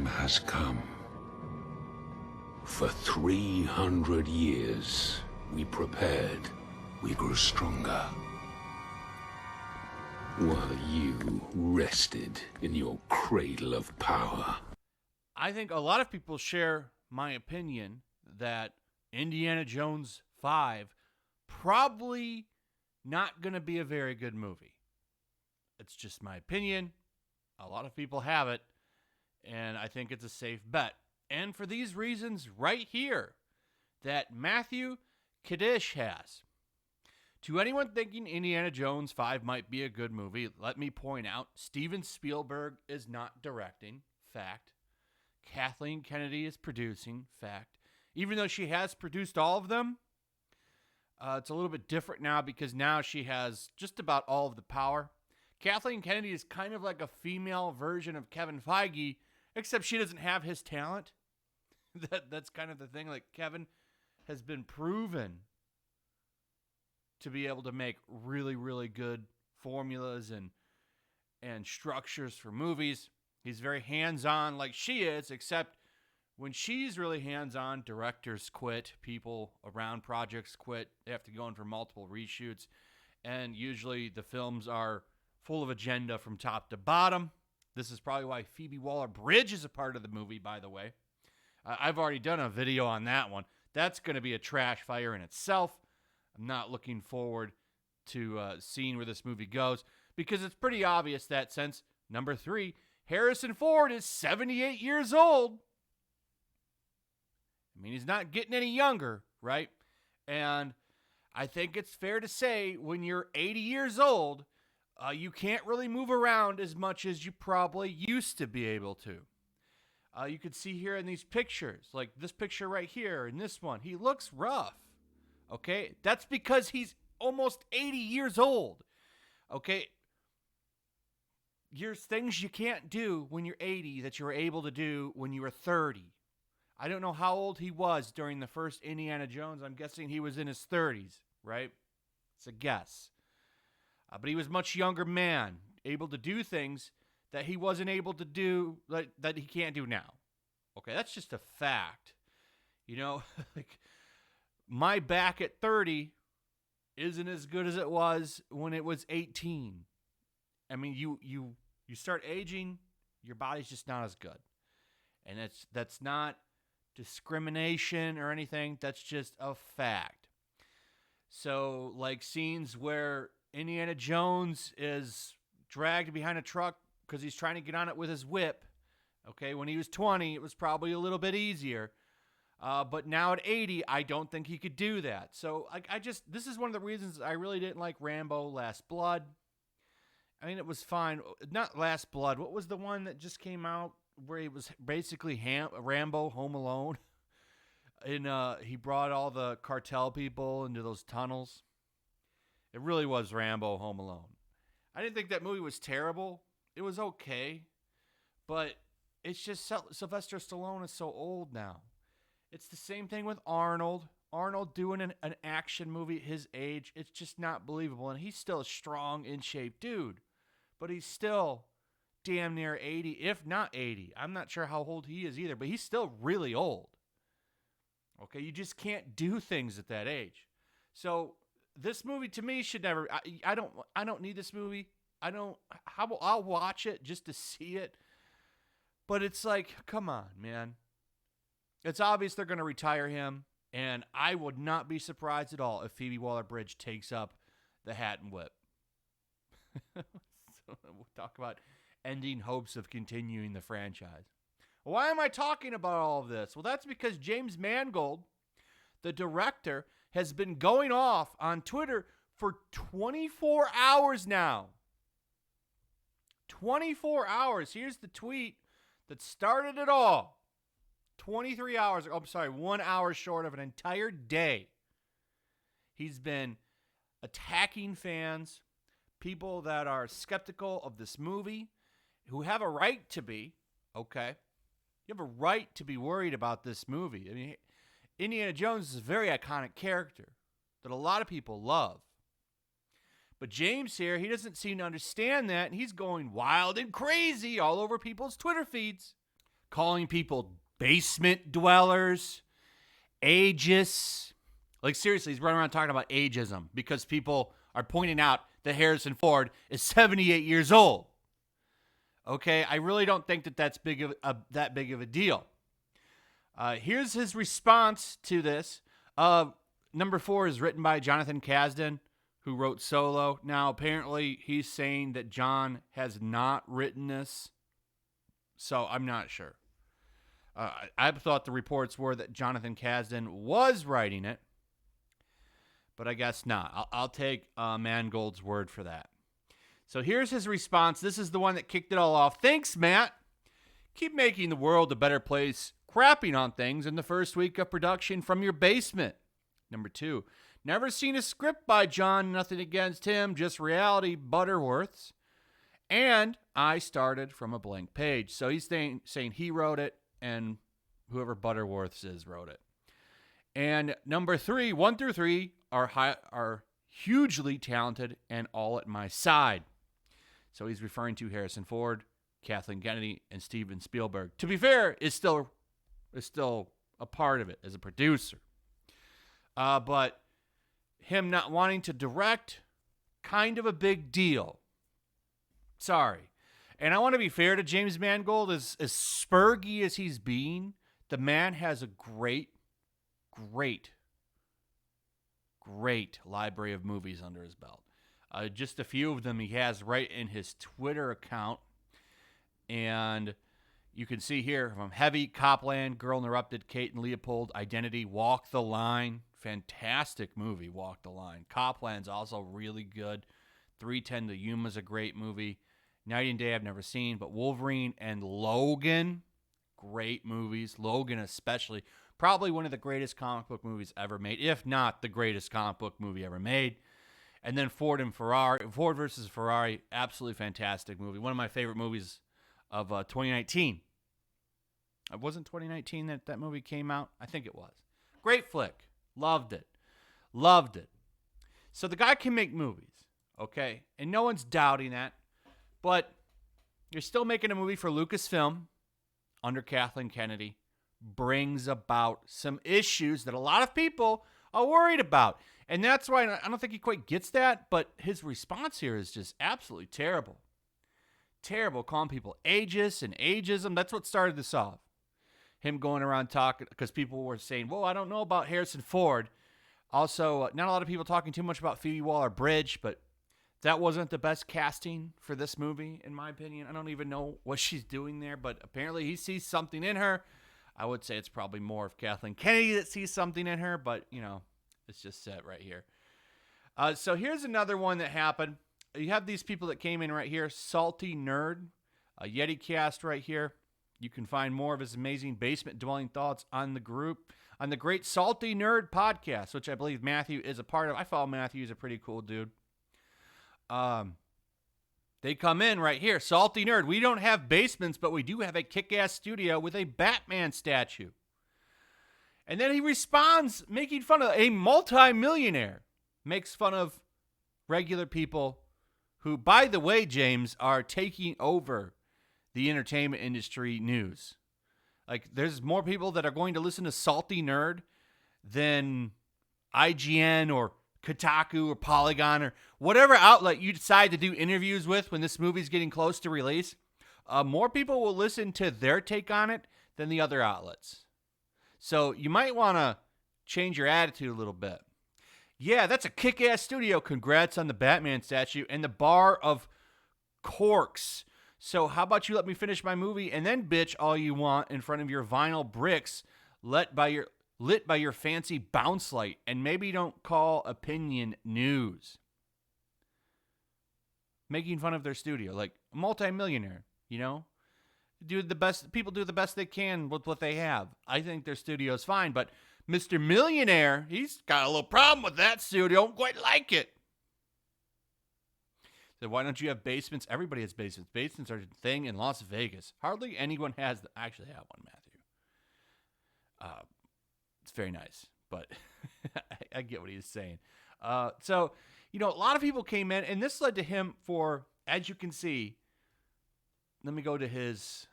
has come. For 300 years, we prepared, we grew stronger. While you rested in your cradle of power. I think a lot of people share my opinion that Indiana Jones 5 probably not going to be a very good movie. It's just my opinion. A lot of people have it, and I think it's a safe bet. And for these reasons right here that Matthew Kaddish has. To anyone thinking Indiana Jones 5 might be a good movie, let me point out Steven Spielberg is not directing, fact. Kathleen Kennedy is producing, fact. Even though she has produced all of them, it's a little bit different now because now she has just about all of the power. Kathleen Kennedy is kind of like a female version of Kevin Feige, except she doesn't have his talent. That's kind of the thing. Like, Kevin has been proven to be able to make really, really good formulas and structures for movies. He's very hands-on like she is, except when she's really hands-on, directors quit, people around projects quit. They have to go in for multiple reshoots, and usually the films are full of agenda from top to bottom. This is probably why Phoebe Waller-Bridge is a part of the movie, by the way. I've already done a video on that one. That's going to be a trash fire in itself. I'm not looking forward to seeing where this movie goes because it's pretty obvious that since, number 3, Harrison Ford is 78 years old. I mean, he's not getting any younger, right? And I think it's fair to say when you're 80 years old, you can't really move around as much as you probably used to be able to. You could see here in these pictures, like this picture right here and this one, he looks rough. Okay, that's because he's almost 80 years old. Okay, there's things you can't do when you're 80 that you were able to do when you were 30. I don't know how old he was during the first Indiana Jones. I'm guessing he was in his 30s, right? It's a guess. But he was a much younger man, able to do things that he wasn't able to do, that he can't do now. Okay, that's just a fact. You know, like, my back at 30 isn't as good as it was when it was 18. I mean, you start aging, your body's just not as good. And that's not discrimination or anything. That's just a fact. So, like scenes where Indiana Jones is dragged behind a truck because he's trying to get on it with his whip. Okay, when he was 20, it was probably a little bit easier. But now at 80, I don't think he could do that. So this is one of the reasons I really didn't like Rambo Last Blood. I mean, it was fine. Not Last Blood. What was the one that just came out where he was basically Rambo Home Alone? And he brought all the cartel people into those tunnels. It really was Rambo Home Alone. I didn't think that movie was terrible. It was okay. But it's just Sylvester Stallone is so old now. It's the same thing with Arnold. Arnold doing an action movie at his age, it's just not believable. And he's still a strong, in-shape dude. But he's still damn near 80, if not 80. I'm not sure how old he is either, but he's still really old. Okay, you just can't do things at that age. So this movie to me should never. I don't need this movie. I'll watch it just to see it. But it's like, come on, man. It's obvious they're going to retire him, and I would not be surprised at all if Phoebe Waller-Bridge takes up the hat and whip. So we'll talk about ending hopes of continuing the franchise. Why am I talking about all of this? Well, that's because James Mangold, the director, has been going off on Twitter for 24 hours now. 24 hours. Here's the tweet that started it all. 23 hours, 1 hour short of an entire day. He's been attacking fans, people that are skeptical of this movie, who have a right to be, okay? You have a right to be worried about this movie. I mean, Indiana Jones is a very iconic character that a lot of people love. But James here, he doesn't seem to understand that, and he's going wild and crazy all over people's Twitter feeds. calling people basement dwellers, ageists. Like, seriously, he's running around talking about ageism because people are pointing out that Harrison Ford is 78 years old. Okay, I really don't think that that's that big of a deal. Here's his response to this. Number 4 is written by Jonathan Kasdan, who wrote Solo. Now, apparently, he's saying that John has not written this, so I'm not sure. I thought the reports were that Jonathan Kasdan was writing it, but I guess not. I'll take Mangold's word for that. So here's his response. This is the one that kicked it all off. Thanks, Matt. Keep making the world a better place, crapping on things in the first week of production from your basement. Number 2, never seen a script by John, nothing against him, just reality, Butterworth's. And I started from a blank page. So he's saying he wrote it and whoever Butterworth's is wrote it. And number 3, 1 through 3 are hugely talented and all at my side. So he's referring to Harrison Ford, Kathleen Kennedy, and Steven Spielberg. To be fair, is still a part of it as a producer. But him not wanting to direct, kind of a big deal. Sorry. And I want to be fair to James Mangold, as spurgy as he's being, the man has a great library of movies under his belt. Just a few of them he has right in his Twitter account. And you can see here from Heavy, Copland, Girl Interrupted, Kate and Leopold, Identity, Walk the Line. Fantastic movie, Walk the Line. Copland's also really good. 310 to Yuma's a great movie. Night and Day I've never seen, but Wolverine and Logan, great movies. Logan especially, probably one of the greatest comic book movies ever made, if not the greatest comic book movie ever made. And then Ford versus Ferrari, absolutely fantastic movie. One of my favorite movies of 2019. It wasn't 2019 that movie came out? I think it was. Great flick. Loved it. So the guy can make movies, okay? And no one's doubting that. But you're still making a movie for Lucasfilm under Kathleen Kennedy. Brings about some issues that a lot of people are worried about. And that's why I don't think he quite gets that. But his response here is just absolutely terrible. Terrible, calling people ageist and ageism. That's what started this off. Him going around talking, because people were saying, well, I don't know about Harrison Ford. Also, not a lot of people talking too much about Phoebe Waller-Bridge, but that wasn't the best casting for this movie, in my opinion. I don't even know what she's doing there, but apparently he sees something in her. I would say it's probably more of Kathleen Kennedy that sees something in her, but, it's just set right here. So here's another one that happened. You have these people that came in right here. Salty Nerd, a Yeti cast right here. You can find more of his amazing basement-dwelling thoughts on the Great Salty Nerd podcast, which I believe Matthew is a part of. I follow Matthew. He's a pretty cool dude. They come in right here. Salty Nerd. We don't have basements, but we do have a kick-ass studio with a Batman statue. And then he responds, making fun of a multi-millionaire. Makes fun of regular people who, by the way, James, are taking over the entertainment industry news. Like, there's more people that are going to listen to Salty Nerd than IGN or Kotaku or Polygon or whatever outlet you decide to do interviews with when this movie's getting close to release. More people will listen to their take on it than the other outlets. So you might want to change your attitude a little bit. Yeah, that's a kick-ass studio. Congrats on the Batman statue and the bar of corks. So how about you let me finish my movie and then bitch all you want in front of your vinyl bricks lit by your fancy bounce light, and maybe don't call opinion news. Making fun of their studio, like a multimillionaire, people do the best they can with what they have. I think their studio's fine, but Mr. Millionaire, he's got a little problem with that studio. Don't quite like it. So why don't you have basements? Everybody has basements. Basements are a thing in Las Vegas. Hardly anyone has. I actually have one, Matthew. It's very nice, but I get what he's saying. So, a lot of people came in, and this led to him for, as you can see, let me go to his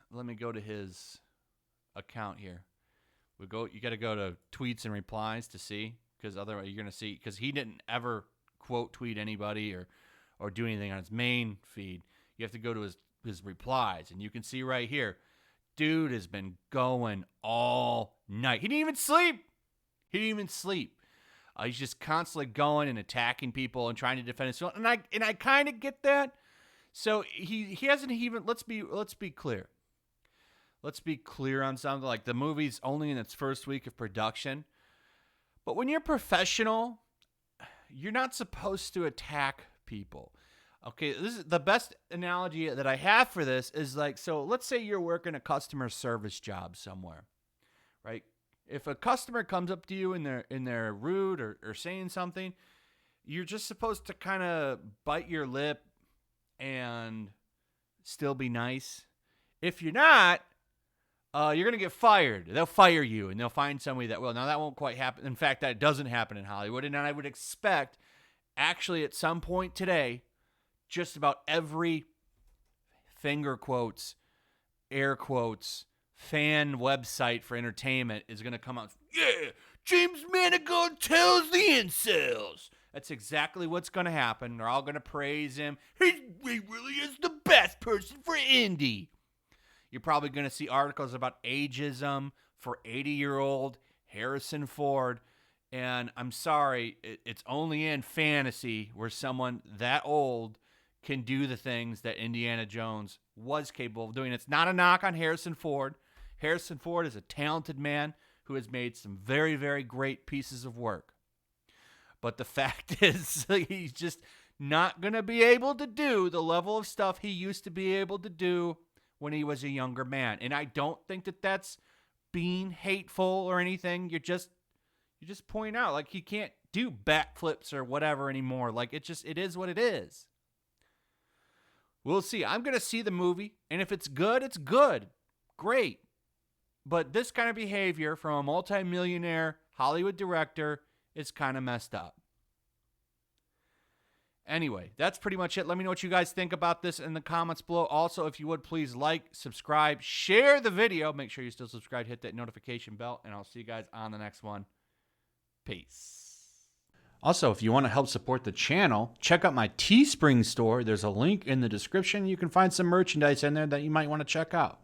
account here. You got to go to tweets and replies to see, because otherwise you're going to see, because he didn't ever quote tweet anybody or do anything on his main feed. You have to go to his replies, and you can see right here, dude has been going all night. He didn't even sleep. He's just constantly going and attacking people and trying to defend himself. And I kind of get that. So he hasn't even, let's be clear. Let's be clear on something. Like, the movie's only in its first week of production. But when you're professional, you're not supposed to attack people. Okay, this is the best analogy that I have for this is like, so let's say you're working a customer service job somewhere, right? If a customer comes up to you and they're rude or saying something, you're just supposed to kind of bite your lip and still be nice. If you're not, you're going to get fired. They'll fire you, and they'll find somebody that will. Now, that won't quite happen. In fact, that doesn't happen in Hollywood, and I would expect, actually, at some point today, just about every finger quotes, air quotes, fan website for entertainment is going to come out. Yeah, James Mangold tells the incels. That's exactly what's going to happen. They're all going to praise him. He really is the best person for Indy. You're probably going to see articles about ageism for 80-year-old Harrison Ford. And I'm sorry, it's only in fantasy where someone that old can do the things that Indiana Jones was capable of doing. It's not a knock on Harrison Ford. Harrison Ford is a talented man who has made some very, very great pieces of work. But the fact is, he's just not going to be able to do the level of stuff he used to be able to do when he was a younger man. And I don't think that that's being hateful or anything. You're just pointing out, like, he can't do backflips or whatever anymore. Like, it is what it is. We'll see. I'm going to see the movie, and if it's good, it's good. Great. But this kind of behavior from a multimillionaire Hollywood director is kind of messed up. Anyway, that's pretty much it. Let me know what you guys think about this in the comments below. Also, if you would, please like, subscribe, share the video. Make sure you're still subscribed. Hit that notification bell, and I'll see you guys on the next one. Peace. Also, if you want to help support the channel, check out my Teespring store. There's a link in the description. You can find some merchandise in there that you might want to check out.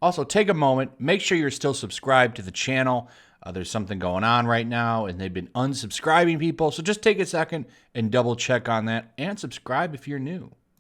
Also, take a moment. Make sure you're still subscribed to the channel. There's something going on right now, and they've been unsubscribing people. So just take a second and double check on that, and subscribe if you're new.